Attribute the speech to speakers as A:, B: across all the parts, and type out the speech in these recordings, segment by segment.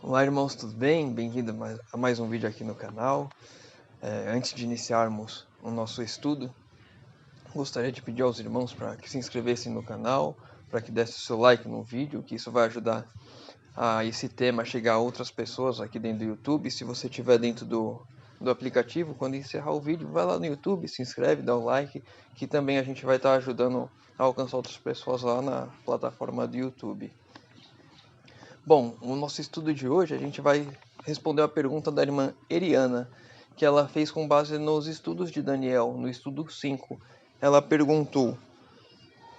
A: Olá, irmãos, tudo bem? Bem-vindo a mais um vídeo aqui no canal. Antes de iniciarmos o nosso estudo, gostaria de pedir aos irmãos para que se inscrevessem no canal, para que dessem o seu like no vídeo, que isso vai ajudar a esse tema chegar a outras pessoas aqui dentro do YouTube. Se você estiver dentro do aplicativo, quando encerrar o vídeo, vai lá no YouTube, se inscreve, dá um like, que também a gente vai estar ajudando a alcançar outras pessoas lá na plataforma do YouTube. Bom, o nosso estudo de hoje a gente vai responder a pergunta da irmã Eriana, que ela fez com base nos estudos de Daniel, no estudo 5. Ela perguntou: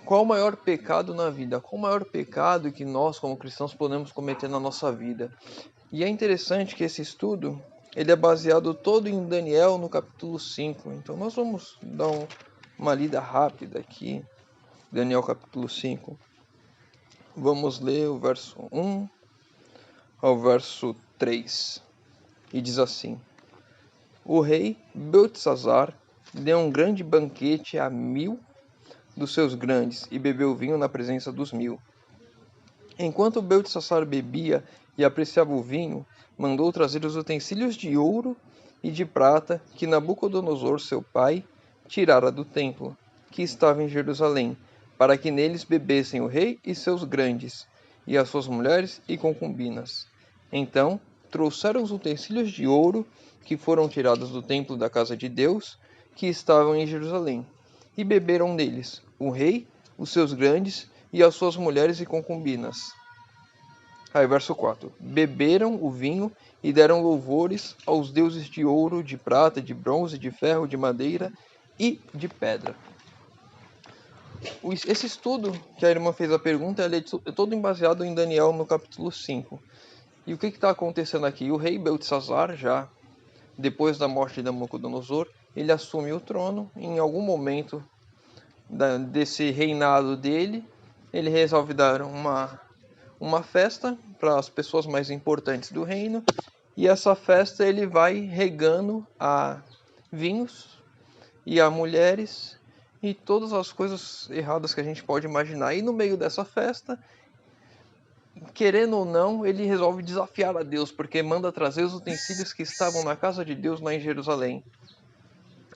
A: qual o maior pecado na vida? Qual o maior pecado que nós, como cristãos, podemos cometer na nossa vida? E é interessante que esse estudo ele é baseado todo em Daniel no capítulo 5. Então nós vamos dar uma lida rápida aqui, Daniel capítulo 5. Vamos ler o verso 1 ao verso 3, e diz assim: o rei Beltesazar deu um grande banquete a 1000 dos seus grandes, e bebeu vinho na presença dos 1000. Enquanto Beltesazar bebia e apreciava o vinho, mandou trazer os utensílios de ouro e de prata que Nabucodonosor, seu pai, tirara do templo, que estava em Jerusalém, para que neles bebessem o rei e seus grandes, e as suas mulheres e concubinas. Então trouxeram os utensílios de ouro que foram tirados do templo da casa de Deus, que estavam em Jerusalém, e beberam neles o rei, os seus grandes e as suas mulheres e concubinas. Aí, verso 4. Beberam o vinho e deram louvores aos deuses de ouro, de prata, de bronze, de ferro, de madeira e de pedra. Esse estudo que a irmã fez a pergunta, ele é todo baseado em Daniel no capítulo 5. E o que está acontecendo aqui? O rei Beltesazar, já depois da morte de Nabucodonosor, ele assume o trono. Em algum momento desse reinado dele, ele resolve dar uma festa para as pessoas mais importantes do reino, e essa festa ele vai regando a vinhos e a mulheres e todas as coisas erradas que a gente pode imaginar. E no meio dessa festa, querendo ou não, ele resolve desafiar a Deus, porque manda trazer os utensílios que estavam na casa de Deus lá em Jerusalém.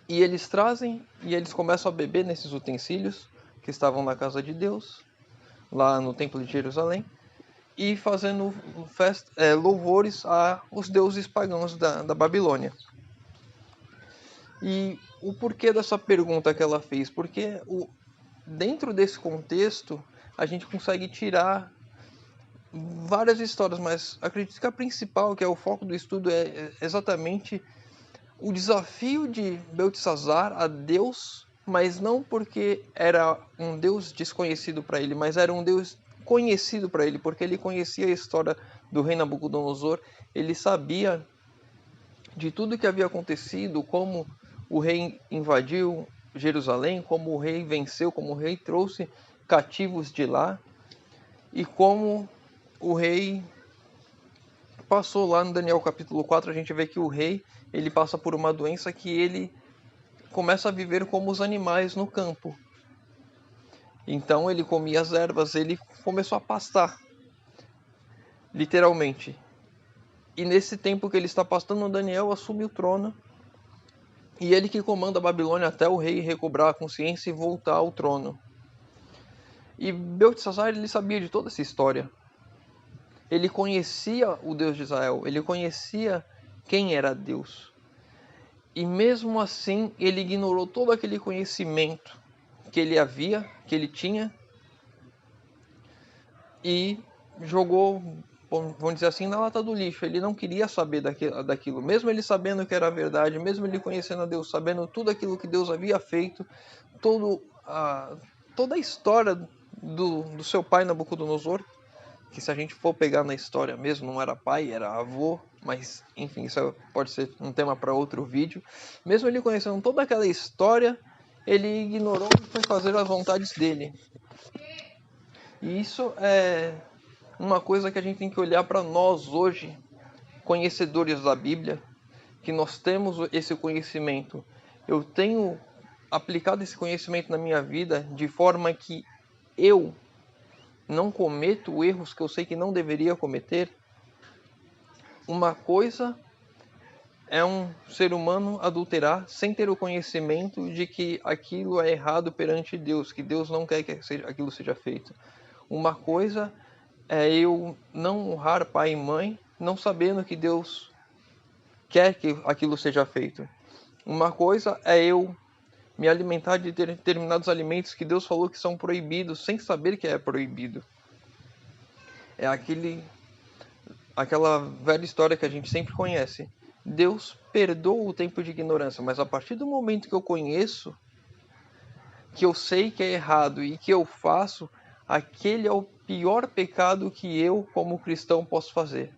A: E eles trazem e eles começam a beber nesses utensílios que estavam na casa de Deus, lá no templo de Jerusalém, e fazendo louvores aos deuses pagãos da Babilônia. E o porquê dessa pergunta que ela fez? Porque dentro desse contexto a gente consegue tirar várias histórias, mas acredito que a principal, que é o foco do estudo, é exatamente o desafio de Beltesazar a Deus, mas não porque era um Deus desconhecido para ele, mas era um Deus conhecido para ele, porque ele conhecia a história do rei Nabucodonosor, ele sabia de tudo que havia acontecido, como o rei invadiu Jerusalém, como o rei venceu, como o rei trouxe cativos de lá, e como o rei passou lá no Daniel capítulo 4, a gente vê que o rei ele passa por uma doença que ele começa a viver como os animais no campo. Então ele comia as ervas, ele começou a pastar, literalmente. E nesse tempo que ele está pastando, Daniel assume o trono. E ele que comanda a Babilônia até o rei recobrar a consciência e voltar ao trono. E Beltesazar, ele sabia de toda essa história. Ele conhecia o Deus de Israel, ele conhecia quem era Deus. E mesmo assim, ele ignorou todo aquele conhecimento que ele tinha, e jogou, vamos dizer assim, na lata do lixo. Ele não queria saber daquilo, mesmo ele sabendo que era verdade, mesmo ele conhecendo a Deus, sabendo tudo aquilo que Deus havia feito, toda a história do seu pai Nabucodonosor, que se a gente for pegar na história mesmo, não era pai, era avô, mas enfim, isso pode ser um tema para outro vídeo. Mesmo ele conhecendo toda aquela história, ele ignorou e foi fazer as vontades dele. E isso é uma coisa que a gente tem que olhar para nós hoje, conhecedores da Bíblia, que nós temos esse conhecimento. Eu tenho aplicado esse conhecimento na minha vida de forma que eu não cometo erros que eu sei que não deveria cometer. Uma coisa é um ser humano adulterar sem ter o conhecimento de que aquilo é errado perante Deus, que Deus não quer que aquilo seja feito. Uma coisa é eu não honrar pai e mãe, não sabendo que Deus quer que aquilo seja feito. Uma coisa é eu me alimentar de determinados alimentos que Deus falou que são proibidos, sem saber que é proibido. É aquela velha história que a gente sempre conhece. Deus perdoa o tempo de ignorância, mas a partir do momento que eu conheço, que eu sei que é errado e que eu faço, aquele é o pior pecado que eu, como cristão, posso fazer.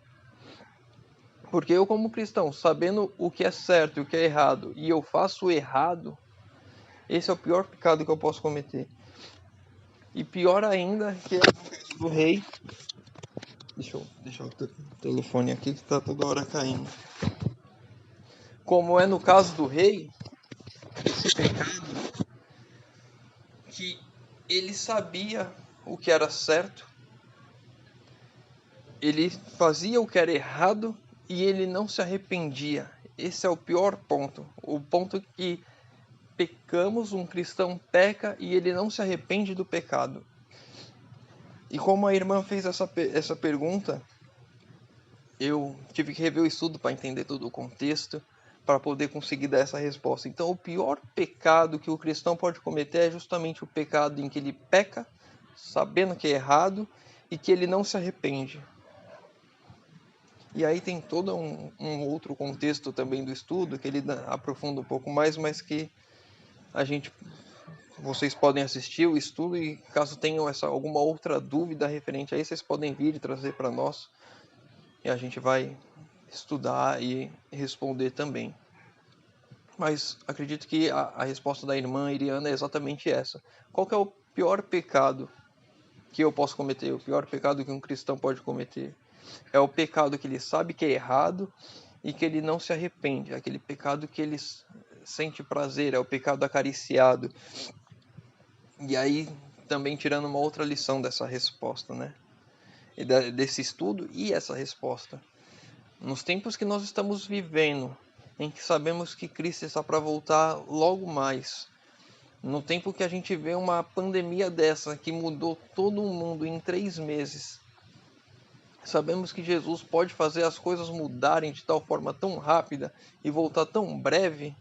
A: Porque eu, como cristão, sabendo o que é certo e o que é errado, e eu faço o errado, esse é o pior pecado que eu posso cometer. E pior ainda, que é o rei. Deixa eu deixar o telefone aqui que tá toda hora caindo. Como é no caso do rei, esse pecado que ele sabia o que era certo, ele fazia o que era errado e ele não se arrependia. Esse é o pior ponto. O ponto que pecamos, um cristão peca e ele não se arrepende do pecado. E como a irmã fez essa pergunta, eu tive que rever o estudo para entender todo o contexto, para poder conseguir dar essa resposta. Então, o pior pecado que o cristão pode cometer é justamente o pecado em que ele peca, sabendo que é errado, e que ele não se arrepende. E aí tem todo um outro contexto também do estudo, que ele aprofunda um pouco mais, mas que vocês podem assistir o estudo e caso tenham alguma outra dúvida referente a isso, vocês podem vir e trazer para nós. E a gente vai estudar e responder também. Mas acredito que a resposta da irmã Iriana é exatamente essa. Qual que é o pior pecado que eu posso cometer? O pior pecado que um cristão pode cometer? É o pecado que ele sabe que é errado e que ele não se arrepende. Aquele pecado que ele sente prazer, é o pecado acariciado. E aí, também tirando uma outra lição dessa resposta, né? E desse estudo e essa resposta. Nos tempos que nós estamos vivendo, em que sabemos que Cristo está para voltar logo mais, no tempo que a gente vê uma pandemia dessa que mudou todo o mundo em 3 meses, sabemos que Jesus pode fazer as coisas mudarem de tal forma tão rápida e voltar tão breve.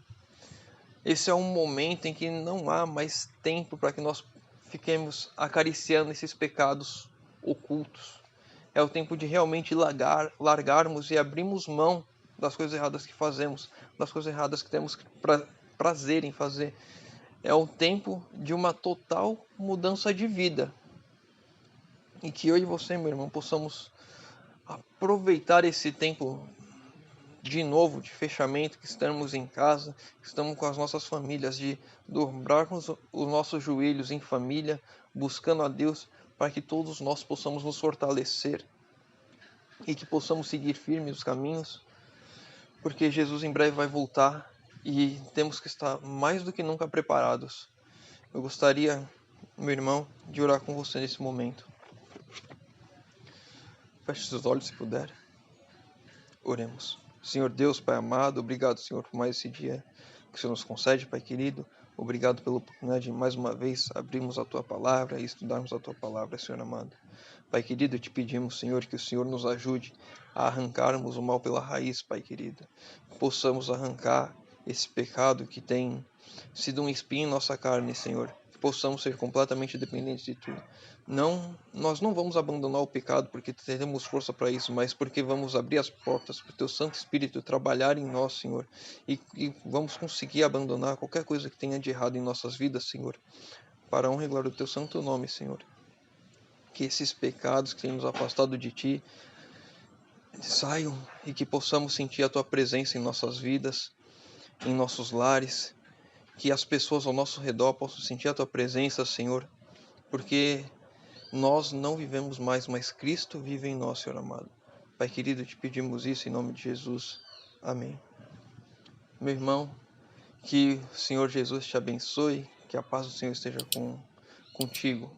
A: Esse é um momento em que não há mais tempo para que nós fiquemos acariciando esses pecados ocultos. É o tempo de realmente largarmos e abrirmos mão das coisas erradas que fazemos, das coisas erradas que temos prazer em fazer. É o tempo de uma total mudança de vida. E que eu e você, meu irmão, possamos aproveitar esse tempo de novo, de fechamento, que estamos em casa, que estamos com as nossas famílias, de dobrarmos os nossos joelhos em família, buscando a Deus, para que todos nós possamos nos fortalecer e que possamos seguir firmes os caminhos, porque Jesus em breve vai voltar e temos que estar mais do que nunca preparados. Eu gostaria, meu irmão, de orar com você nesse momento. Feche seus olhos se puder. Oremos. Senhor Deus, Pai amado, obrigado, Senhor, por mais esse dia que o Senhor nos concede, Pai querido. Obrigado pela oportunidade de mais uma vez abrirmos a Tua Palavra e estudarmos a Tua Palavra, Senhor amado. Pai querido, te pedimos, Senhor, que o Senhor nos ajude a arrancarmos o mal pela raiz, Pai querido. Possamos arrancar esse pecado que tem sido um espinho em nossa carne, Senhor. Que possamos ser completamente dependentes de Tu. Nós não vamos abandonar o pecado porque teremos força para isso, mas porque vamos abrir as portas para o Teu Santo Espírito trabalhar em nós, Senhor. E vamos conseguir abandonar qualquer coisa que tenha de errado em nossas vidas, Senhor. Para a honra e glória do Teu Santo Nome, Senhor. Que esses pecados que têm nos afastado de Ti saiam e que possamos sentir a Tua presença em nossas vidas, em nossos lares, que as pessoas ao nosso redor possam sentir a Tua presença, Senhor, porque nós não vivemos mais, mas Cristo vive em nós, Senhor amado. Pai querido, te pedimos isso em nome de Jesus. Amém. Meu irmão, que o Senhor Jesus te abençoe, que a paz do Senhor esteja contigo.